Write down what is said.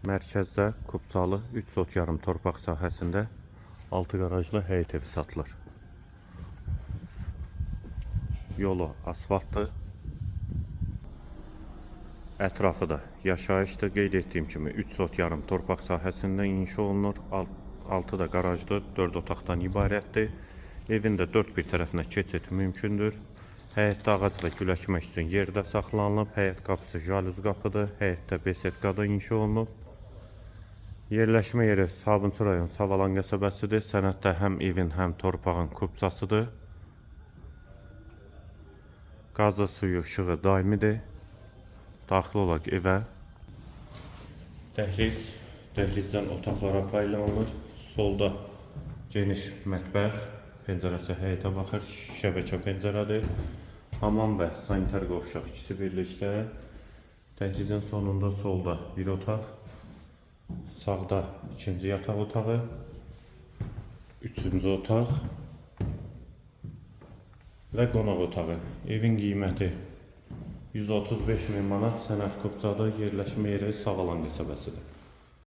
Mərkəzdə Kubcalı 3 sot yarım torpaq sahəsində 6 qarajlı həyət evi satılır. Yolu asfaltdır. Ətrafı da yaşayışdır. Qeyd etdiyim kimi 3 sot yarım torpaq sahəsində inşa olunur. 6 da qarajdır, 4 otaqdan ibarətdir. Evin də 4 bir tərəfinə keçid mümkündür. Həyətdə ağac və gül əkmək üçün yerdə saxlanılıb. Həyət qapısı jalüz qapıdır. Həyətdə besetkada inşa olunub. Yerləşmə yeri Sabunçu rayon Savalan qəsəbəsidir. Sənəddə həm evin, həm torpağın kubcasıdır. Qazı, suyu, işığı daimidir. Daxil olaq evə. Dəhlizdən otaqlara paylanılır. Solda geniş mətbəx, pəncərəsi həyətə baxır, şəbəkə pəncərədir. Hamam və sanitar qovşaq ikisi birlikdə. Dəhlizin sonunda solda bir otaq, sağda ikinci yataq otağı, üçüncü otaq və qonaq otağı. Evin qiyməti 135 min manat, sənəd kubcadır, yerləşmə yeri Savalan qəsəbəsidir.